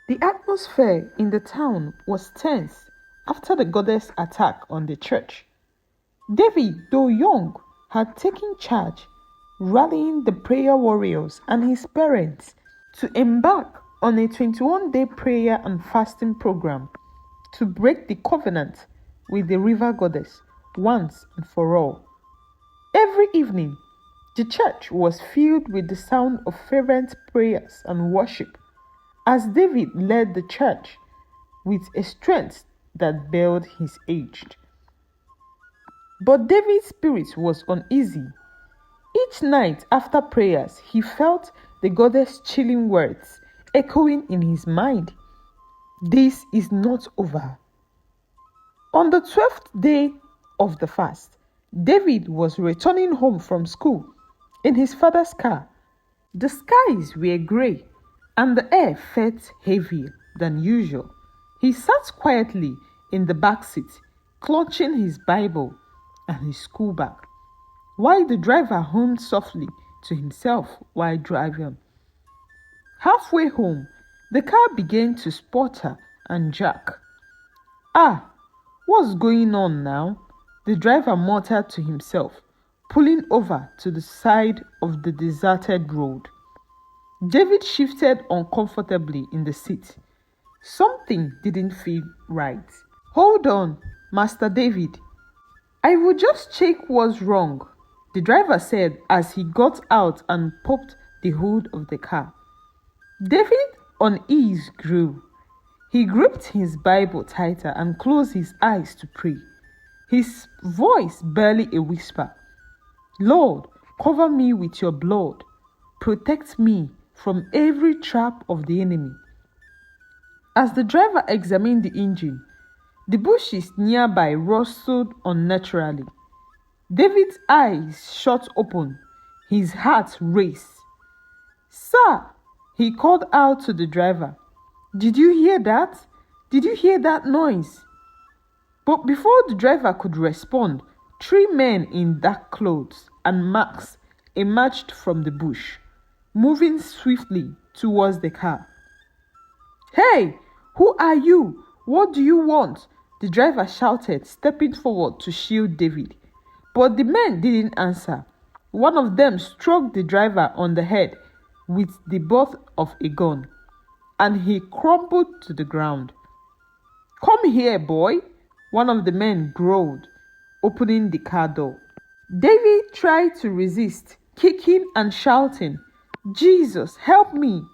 The atmosphere in the town was tense after the goddess' attack on the church. David, though young, had taken charge, rallying the prayer warriors and his parents to embark on a 21-day prayer and fasting program to break the covenant with the river goddess once and for all. Every evening, the church was filled with the sound of fervent prayers and worship as David led the church with a strength that bailed his age. But David's spirit was uneasy. Each night after prayers, he felt the goddess' chilling words echoing in his mind. This is not over. On the 12th day of the fast, David was returning home from school in his father's car. The skies were grey and the air felt heavier than usual. He sat quietly in the back seat, clutching his Bible and his school bag, while the driver hummed softly to himself while driving. Halfway home, the car began to sputter and jerk. "Ah, what's going on now?" the driver muttered to himself, pulling over to the side of the deserted road. David shifted uncomfortably in the seat. Something didn't feel right. "Hold on, Master David. I will just check what's wrong," the driver said as he got out and popped the hood of the car. David's unease grew. He gripped his Bible tighter and closed his eyes to pray, his voice barely a whisper. "Lord, cover me with your blood. Protect me from every trap of the enemy." As the driver examined the engine, the bushes nearby rustled unnaturally. David's eyes shot open, his heart raced. "Sir," he called out to the driver, "Did you hear that? Did you hear that noise?" But before the driver could respond, 3 men in dark clothes and masks emerged from the bush, moving swiftly towards the car. "Hey, who are you? What do you want?" the driver shouted, stepping forward to shield David. But the men didn't answer. One of them struck the driver on the head with the butt of a gun, and he crumpled to the ground. "Come here, boy," one of the men growled, opening the car door. David tried to resist, kicking and shouting, "Jesus, help me!"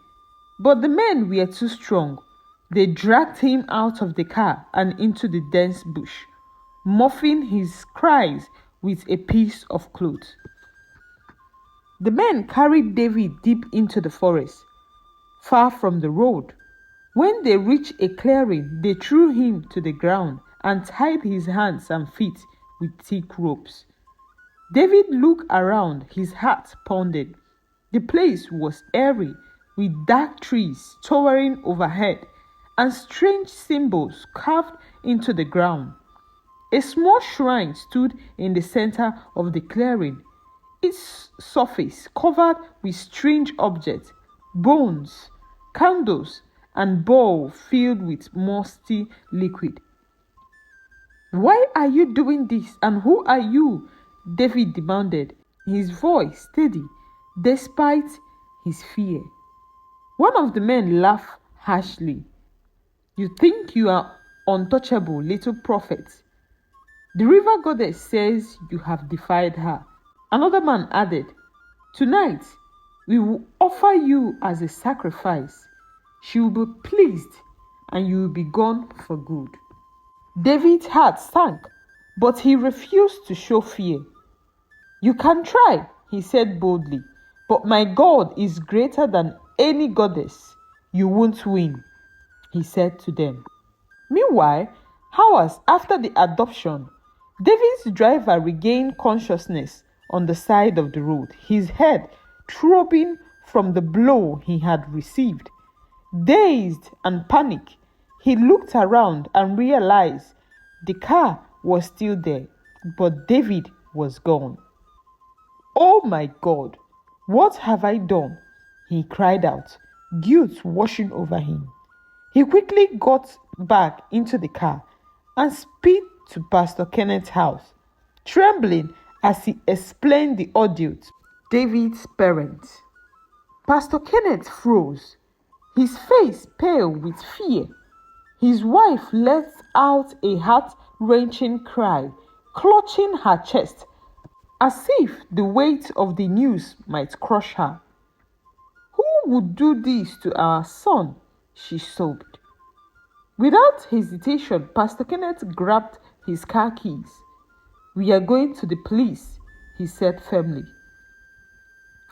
But the men were too strong. They dragged him out of the car and into the dense bush, muffling his cries with a piece of cloth. The men carried David deep into the forest, far from the road. When they reached a clearing, they threw him to the ground and tied his hands and feet with thick ropes. David looked around, his heart pounded. The place was eerie, with dark trees towering overhead and strange symbols carved into the ground. A small shrine stood in the center of the clearing, its surface covered with strange objects, bones, candles, and bowl filled with musty liquid. "Why are you doing this, and who are you?" David demanded, his voice steady despite his fear. One of the men laughed harshly. "You think you are untouchable, little prophet. The river goddess says you have defied her." Another man added, "Tonight, we will offer you as a sacrifice. She will be pleased, and you will be gone for good." David's heart sank, but he refused to show fear. "You can try," he said boldly, "but my God is greater than any goddess. You won't win," he said to them. Meanwhile, hours after the adoption, David's driver regained consciousness on the side of the road, his head throbbing from the blow he had received. Dazed and panicked, he looked around and realized the car was still there, but David was gone. "Oh my God, what have I done?" he cried out, guilt washing over him. He quickly got back into the car and speed to Pastor Kenneth's house, trembling as he explained the ordeal to David's parents. Pastor Kenneth froze, his face pale with fear. His wife let out a heart-wrenching cry, clutching her chest, as if the weight of the news might crush her. "Who would do this to our son?" she sobbed. Without hesitation, Pastor Kenneth grabbed his car keys. "We are going to the police," he said firmly.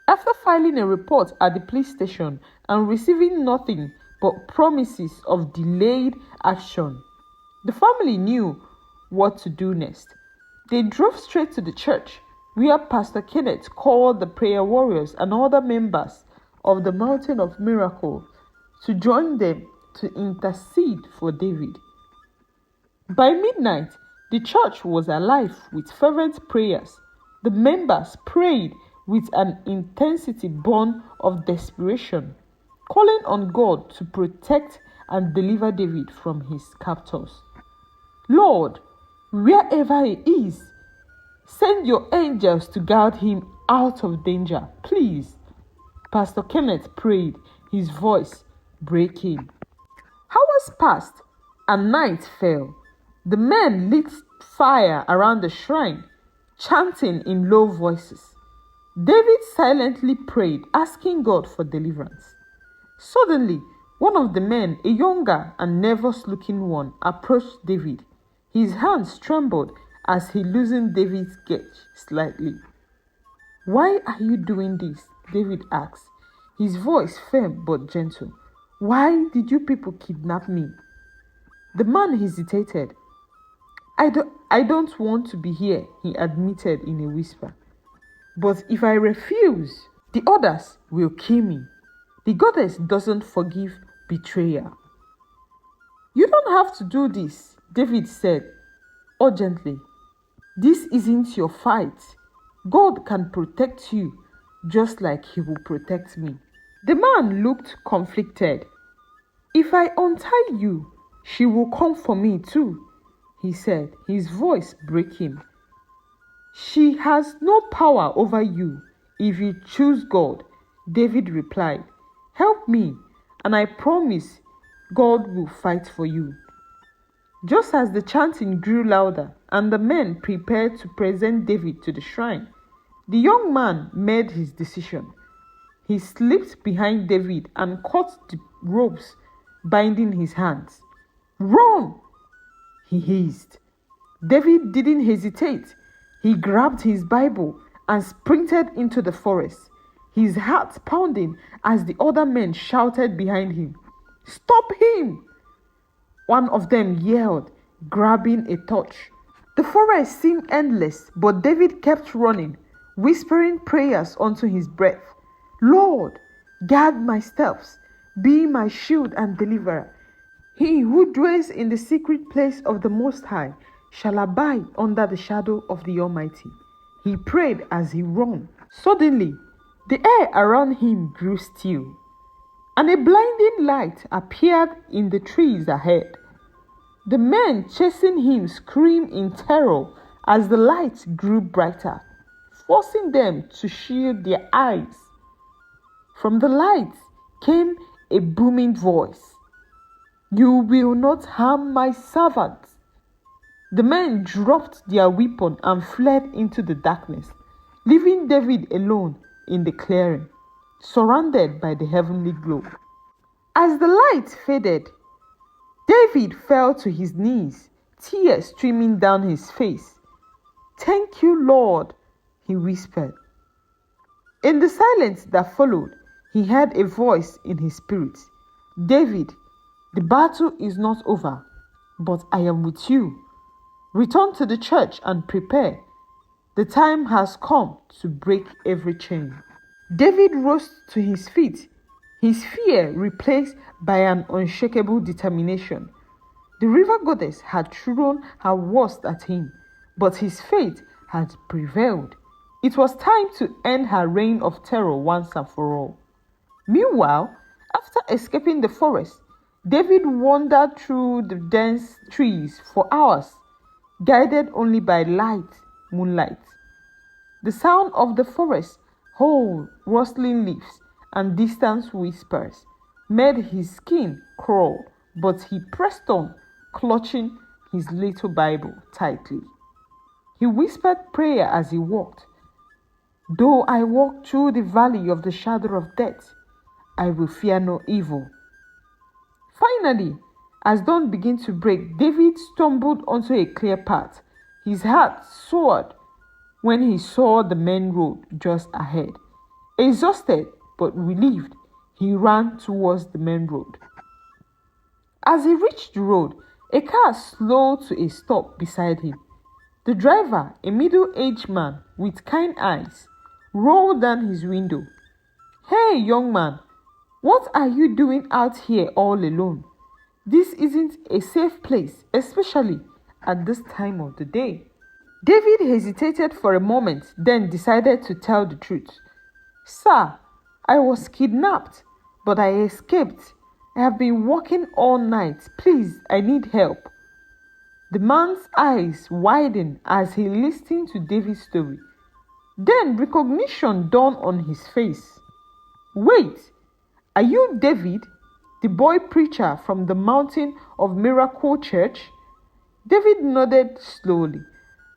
After filing a report at the police station and receiving nothing but promises of delayed action, the family knew what to do next. They drove straight to the church, where Pastor Kenneth called the prayer warriors and other members of the Mountain of Miracle to join them to intercede for David. By midnight, the church was alive with fervent prayers. The members prayed with an intensity born of desperation, calling on God to protect and deliver David from his captors. "Lord, wherever he is, send your angels to guard him out of danger, please," Pastor Kenneth prayed, his voice breaking. Hours passed and night fell. The men lit fire around the shrine, chanting in low voices. David silently prayed, asking God for deliverance. Suddenly, one of the men, a younger and nervous-looking one, approached David. His hands trembled as he loosened David's gauge slightly. "Why are you doing this?" David asked, his voice firm but gentle. "Why did you people kidnap me?" The man hesitated. I don't want to be here," he admitted in a whisper. "But if I refuse, the others will kill me. The goddess doesn't forgive betrayal." "You don't have to do this," David said urgently. "This isn't your fight. God can protect you just like he will protect me." The man looked conflicted. "If I untie you, she will come for me too," he said, his voice breaking. "She has no power over you if you choose God," David replied. "Help me, and I promise God will fight for you." Just as the chanting grew louder and the men prepared to present David to the shrine, the young man made his decision. He slipped behind David and caught the ropes binding his hands. "Run!" he hissed. David didn't hesitate. He grabbed his Bible and sprinted into the forest, his heart pounding as the other men shouted behind him. "Stop him!" one of them yelled, grabbing a torch. The forest seemed endless, but David kept running, whispering prayers unto his breath. "Lord, guard my steps, be my shield and deliverer. He who dwells in the secret place of the Most High shall abide under the shadow of the Almighty," he prayed as he ran. Suddenly, the air around him grew still, and a blinding light appeared in the trees ahead. The men chasing him screamed in terror as the light grew brighter, forcing them to shield their eyes. From the light came a booming voice. "You will not harm my servant." The men dropped their weapon and fled into the darkness, leaving David alone in the clearing, surrounded by the heavenly glow. As the light faded, David fell to his knees, tears streaming down his face. "Thank you, Lord," he whispered. In the silence that followed, he heard a voice in his spirit. "David, the battle is not over, but I am with you. Return to the church and prepare. The time has come to break every chain." David rose to his feet, his fear replaced by an unshakable determination. The river goddess had thrown her worst at him, but his faith had prevailed. It was time to end her reign of terror once and for all. Meanwhile, after escaping the forest, David wandered through the dense trees for hours, guided only by moonlight. The sound of the forest, whole rustling leaves, and distant whispers made his skin crawl, but he pressed on, clutching his little Bible tightly. He whispered prayer as he walked. Though I walk through the valley of the shadow of death, I will fear no evil. Finally, as dawn began to break, David stumbled onto a clear path. His heart soared when he saw the main road just ahead. Exhausted but relieved, he ran towards the main road. As he reached the road, a car slowed to a stop beside him. The driver, a middle-aged man with kind eyes, rolled down his window. "Hey, young man, what are you doing out here all alone? This isn't a safe place, especially at this time of the day." David hesitated for a moment, then decided to tell the truth. "Sir, I was kidnapped, but I escaped. I have been walking all night. Please, I need help." The man's eyes widened as he listened to David's story. Then recognition dawned on his face. "Wait, are you David, the boy preacher from the Mountain of Miracle Church?" David nodded slowly.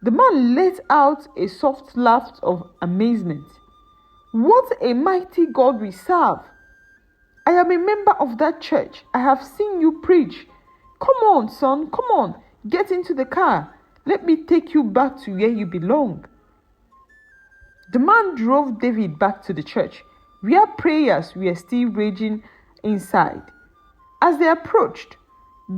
The man let out a soft laugh of amazement. "What a mighty God we serve! I am a member of that church. I have seen you preach. Come on, son, come on, get into the car. Let me take you back to where you belong." The man drove David back to the church, where prayers were still raging inside. As they approached,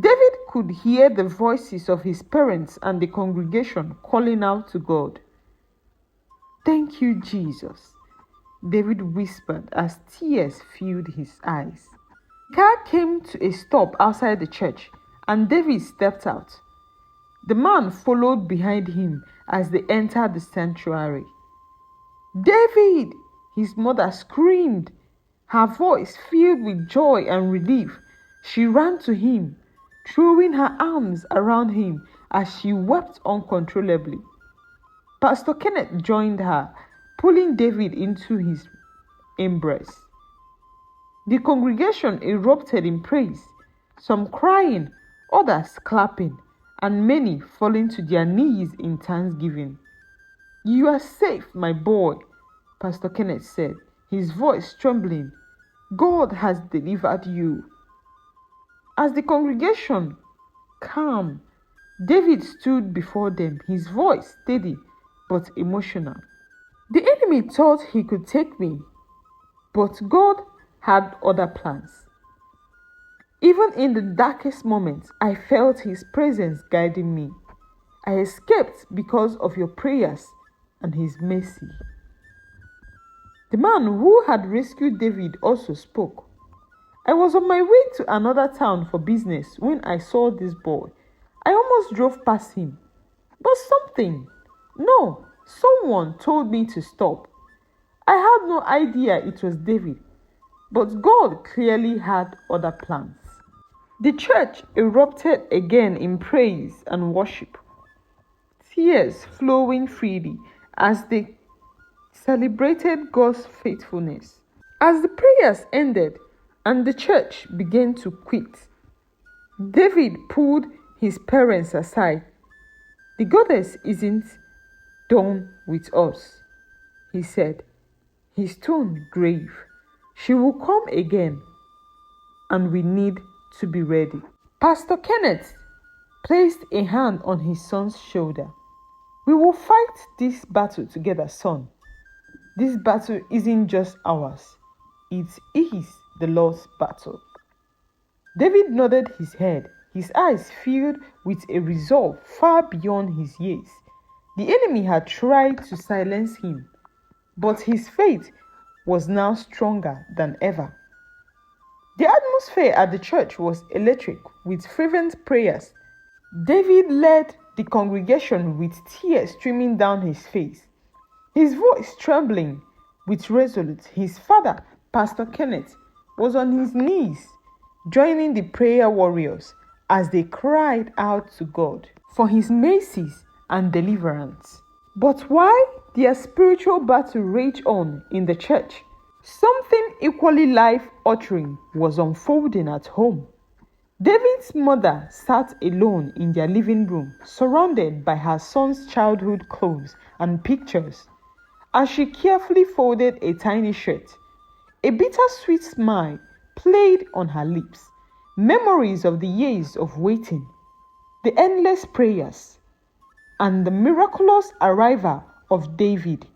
David could hear the voices of his parents and the congregation calling out to God. "Thank you, Jesus," David whispered as tears filled his eyes. The car came to a stop outside the church, and David stepped out. The man followed behind him as they entered the sanctuary. "David!" his mother screamed, her voice filled with joy and relief. She ran to him, throwing her arms around him as she wept uncontrollably. Pastor Kenneth joined her, pulling David into his embrace. The congregation erupted in praise, some crying, others clapping, and many falling to their knees in thanksgiving. "You are safe, my boy," Pastor Kenneth said, his voice trembling. "God has delivered you." As the congregation calmed, David stood before them, his voice steady but emotional. "The enemy thought he could take me, but God had other plans. Even in the darkest moments, I felt his presence guiding me. I escaped because of your prayers and his mercy." The man who had rescued David also spoke. "I was on my way to another town for business when I saw this boy. I almost drove past him. But someone told me to stop. I had no idea it was David, but God clearly had other plans." The church erupted again in praise and worship, tears flowing freely as they celebrated God's faithfulness. As the prayers ended and the church began to quit, David pulled his parents aside. "The goddess isn't done with us," he said, his tone grave. "She will come again, and we need to be ready." Pastor Kenneth placed a hand on his son's shoulder. "We will fight this battle together, son. This battle isn't just ours, it is the Lord's battle." David nodded his head, his eyes filled with a resolve far beyond his years. The enemy had tried to silence him, but his faith was now stronger than ever. The atmosphere at the church was electric with fervent prayers. David led the congregation with tears streaming down his face, his voice trembling with resolute. His father, Pastor Kenneth, was on his knees, joining the prayer warriors as they cried out to God for his mercies and deliverance. But while their spiritual battle raged on in the church, something equally life-altering was unfolding at home. David's mother sat alone in their living room, surrounded by her son's childhood clothes and pictures. As she carefully folded a tiny shirt, a bittersweet smile played on her lips. Memories of the years of waiting, the endless prayers, and the miraculous arrival of David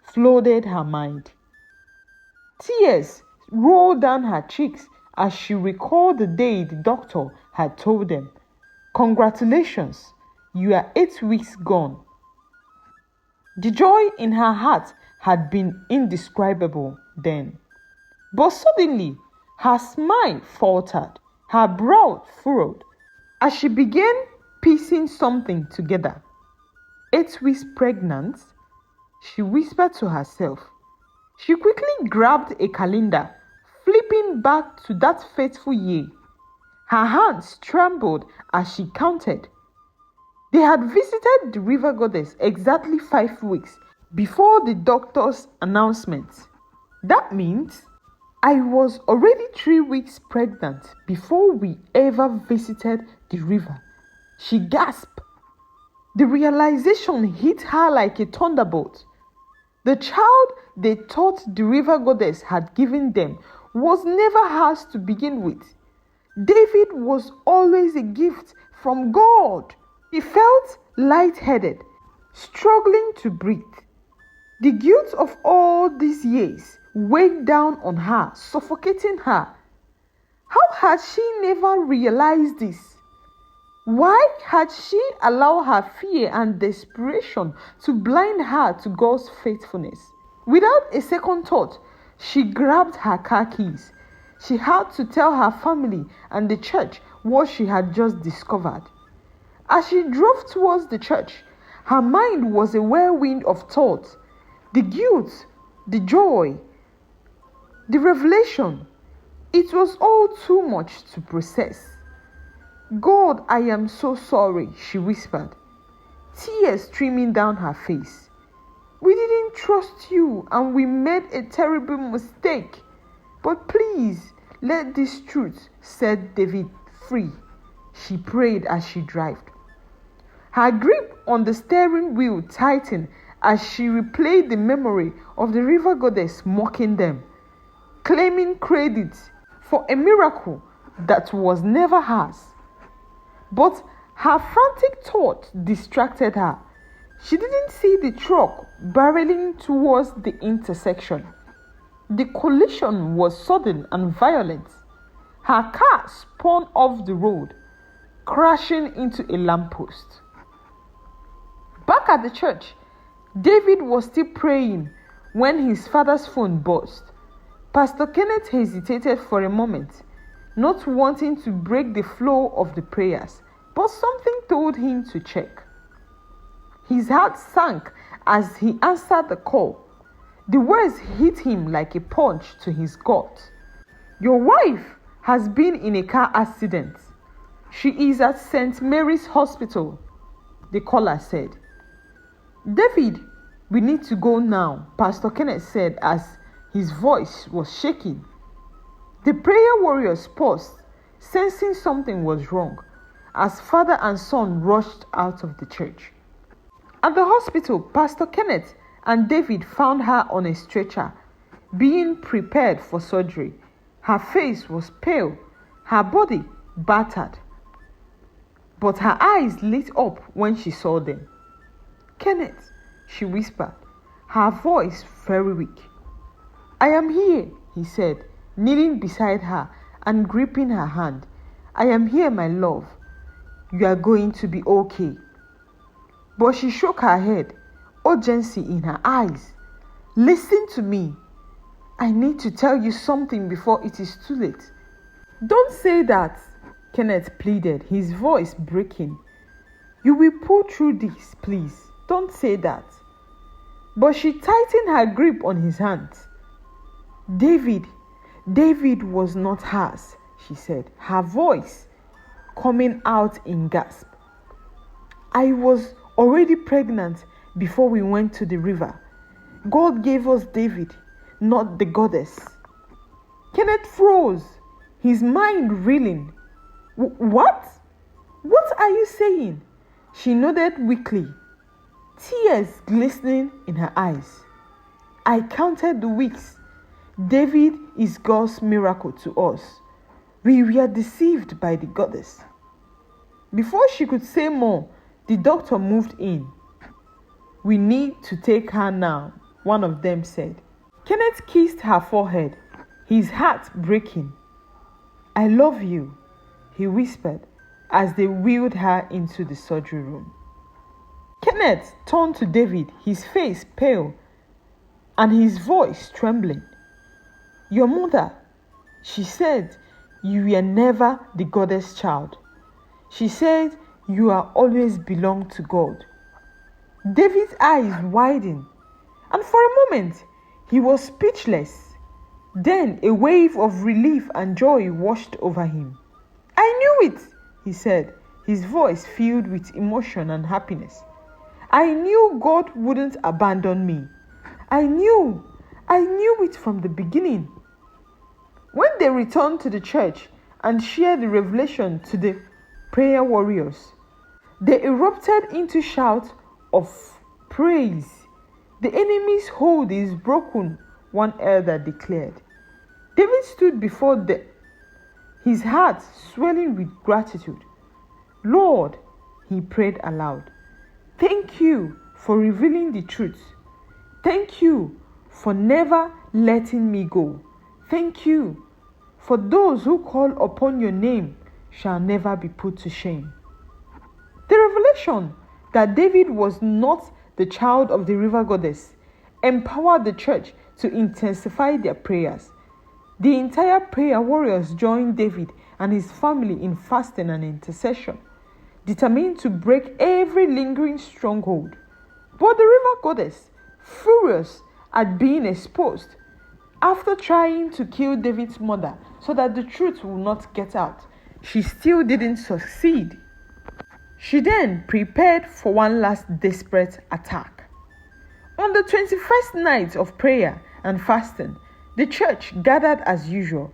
flooded her mind. Tears rolled down her cheeks as she recalled the day the doctor had told them, "Congratulations, you are 8 weeks gone." The joy in her heart had been indescribable then. But suddenly, her smile faltered, her brow furrowed, as she began piecing something together. 8 weeks pregnant? She whispered to herself. She quickly grabbed a calendar, flipping back to that fateful year. Her hands trembled as she counted. They had visited the river goddess exactly 5 weeks before the doctor's announcement. That means I was already 3 weeks pregnant before we ever visited the river. She gasped. The realization hit her like a thunderbolt. The child they thought the river goddess had given them was never hers to begin with. David was always a gift from God. He felt lightheaded, struggling to breathe. The guilt of all these years weighed down on her, suffocating her. How had she never realized this? Why had she allowed her fear and desperation to blind her to God's faithfulness? Without a second thought, she grabbed her car keys. She had to tell her family and the church what she had just discovered. As she drove towards the church, her mind was a whirlwind of thoughts. The guilt, the joy, the revelation. It was all too much to process. "God, I am so sorry," she whispered, tears streaming down her face. "We didn't trust you and we made a terrible mistake. But please, let this truth set David free," she prayed as she drove. Her grip on the steering wheel tightened as she replayed the memory of the river goddess mocking them, claiming credit for a miracle that was never hers. But her frantic thought distracted her. She didn't see the truck barreling towards the intersection. The collision was sudden and violent. Her car spun off the road, crashing into a lamppost. Back at the church, David was still praying when his father's phone buzzed. Pastor Kenneth hesitated for a moment, not wanting to break the flow of the prayers, but something told him to check. His heart sank as he answered the call. The words hit him like a punch to his gut. "Your wife has been in a car accident. She is at St. Mary's Hospital," the caller said. "David, we need to go now," Pastor Kenneth said as his voice was shaking. The prayer warriors paused, sensing something was wrong, as father and son rushed out of the church. At the hospital, Pastor Kenneth and David found her on a stretcher, being prepared for surgery. Her face was pale, her body battered, but her eyes lit up when she saw them. "Kenneth," she whispered, her voice very weak. "I am here," he said, kneeling beside her and gripping her hand. "I am here, my love. You are going to be okay." But she shook her head, urgency in her eyes. "Listen to me. I need to tell you something before it is too late." "Don't say that," Kenneth pleaded, his voice breaking. "You will pull through this, please. Don't say that." But she tightened her grip on his hand. David was not hers, she said, her voice coming out in gasp. I was already pregnant before we went to the river. God gave us David, not the goddess. Kenneth froze, his mind reeling. What? What are you saying? She nodded weakly, tears glistening in her eyes. I counted the weeks. David is God's miracle to us. We were deceived by the goddess. Before she could say more, the doctor moved in. We need to take her now, one of them said. Kenneth kissed her forehead, his heart breaking. I love you, he whispered as they wheeled her into the surgery room. Kenneth turned to David, his face pale and his voice trembling. Your mother, she said, you were never the goddess' child. She said you are always belong to God. David's eyes widened, and for a moment he was speechless. Then a wave of relief and joy washed over him. I knew it, he said, his voice filled with emotion and happiness. I knew God wouldn't abandon me. I knew it from the beginning. When they returned to the church and shared the revelation to the prayer warriors, they erupted into shouts of praise. The enemy's hold is broken, one elder declared. David stood before his heart swelling with gratitude. Lord, he prayed aloud, thank you for revealing the truth. Thank you for never letting me go. Thank you for those who call upon your name shall never be put to shame. The revelation that David was not the child of the river goddess empowered the church to intensify their prayers. The entire prayer warriors joined David and his family in fasting and intercession, determined to break every lingering stronghold. But the river goddess, furious at being exposed, after trying to kill David's mother so that the truth will not get out, she still didn't succeed. She then prepared for one last desperate attack. On the 21st night of prayer and fasting, the church gathered as usual,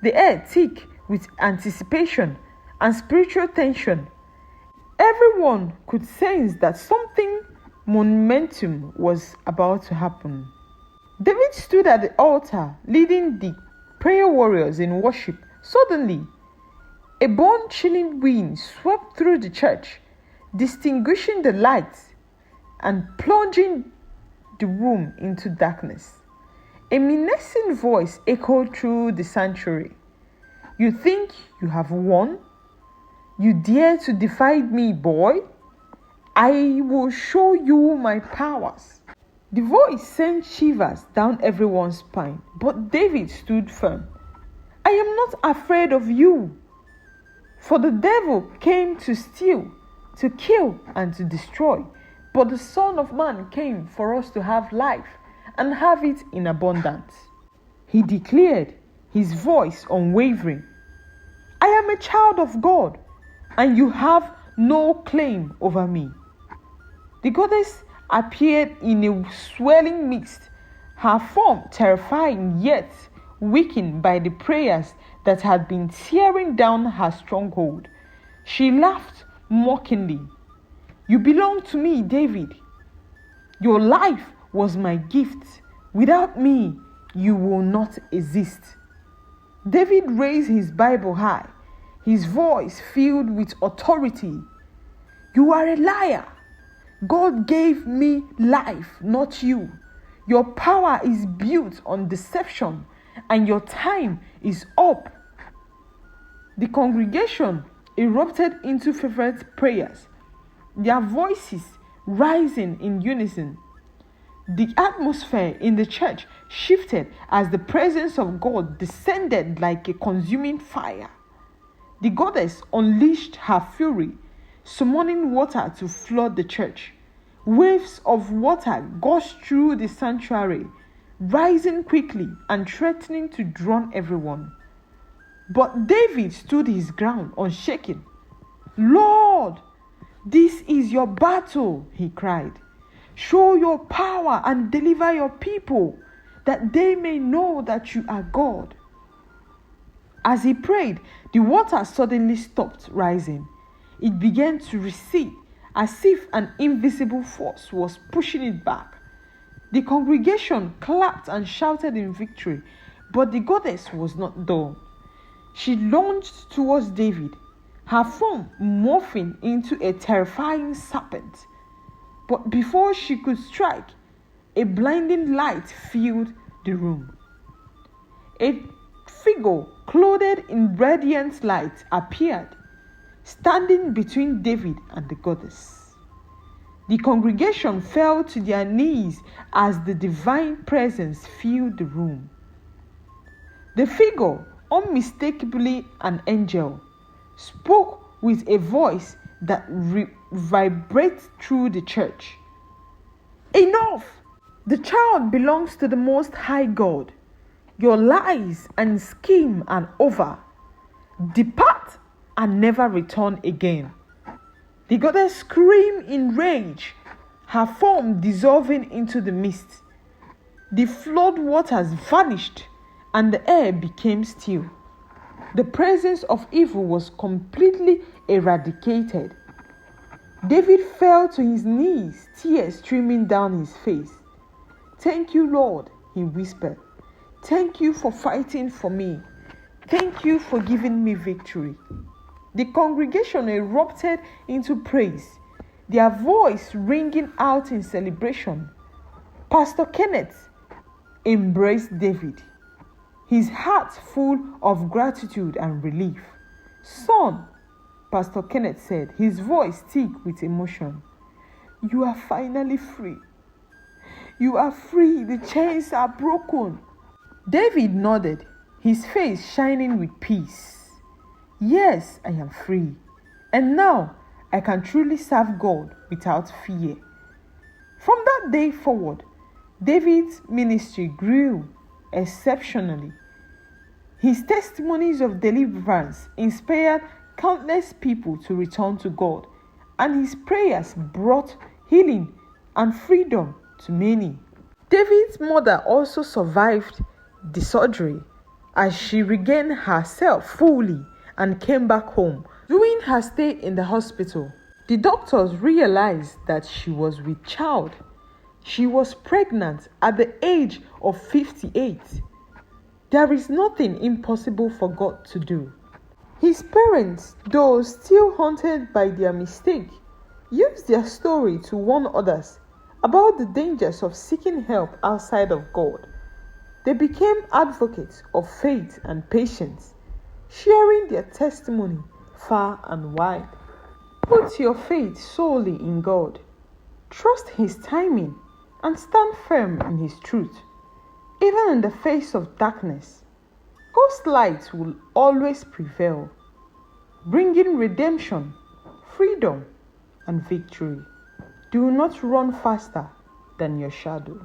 the air thick with anticipation and spiritual tension. Everyone could sense that something monumental was about to happen. David stood at the altar, leading the prayer warriors in worship. Suddenly, a bone-chilling wind swept through the church, distinguishing the lights and plunging the room into darkness. A menacing voice echoed through the sanctuary. You think you have won? You dare to defy me, boy? I will show you my powers. The voice sent shivers down everyone's spine, but David stood firm. I am not afraid of you, for the devil came to steal, to kill, and to destroy, but the Son of Man came for us to have life and have it in abundance. He declared, his voice unwavering. I am a child of God, and you have no claim over me. The goddess appeared in a swelling mist, her form terrifying yet weakened by the prayers that had been tearing down her stronghold. She laughed mockingly. You belong to me, David. Your life was my gift. Without me, you will not exist. David raised his Bible high, his voice filled with authority. You are a liar. God gave me life, not you. Your power is built on deception, and your time is up. The congregation erupted into fervent prayers, their voices rising in unison. The atmosphere in the church shifted as the presence of God descended like a consuming fire. The goddess unleashed her fury, summoning water to flood the church. Waves of water gushed through the sanctuary, rising quickly and threatening to drown everyone. But David stood his ground unshaken. "Lord, this is your battle," he cried. "Show your power and deliver your people, that they may know that you are God." As he prayed, the water suddenly stopped rising. It began to recede, as if an invisible force was pushing it back. The congregation clapped and shouted in victory, but the goddess was not done. She lunged towards David, her form morphing into a terrifying serpent. But before she could strike, a blinding light filled the room. A figure clothed in radiant light appeared, standing between David and the goddess. The congregation fell to their knees as the divine presence filled the room. The figure, unmistakably an angel, spoke with a voice that vibrates through the church. "Enough! The child belongs to the Most High God. Your lies and scheme are over. Depart and never return again." The goddess screamed in rage, her form dissolving into the mist. The flood waters vanished and the air became still. The presence of evil was completely eradicated. David fell to his knees, tears streaming down his face. "Thank you, Lord," he whispered. "Thank you for fighting for me. Thank you for giving me victory." The congregation erupted into praise, their voice ringing out in celebration. Pastor Kenneth embraced David, his heart full of gratitude and relief. "Son," Pastor Kenneth said, his voice thick with emotion, "you are finally free. You are free. The chains are broken." David nodded, his face shining with peace. "Yes, I am free. And now I can truly serve God without fear." From that day forward, David's ministry grew exceptionally. His testimonies of deliverance inspired countless people to return to God, and his prayers brought healing and freedom to many. David's mother also survived the surgery as she regained herself fully and came back home. During her stay in the hospital, the doctors realized that she was with child. She was pregnant at the age of 58. There is nothing impossible for God to do. His parents, though still haunted by their mistake, used their story to warn others about the dangers of seeking help outside of God. They became advocates of faith and patience, sharing their testimony far and wide. Put your faith solely in God. Trust His timing and stand firm in His truth. Even in the face of darkness, God's light will always prevail, bringing redemption, freedom, and victory. Do not run faster than your shadow.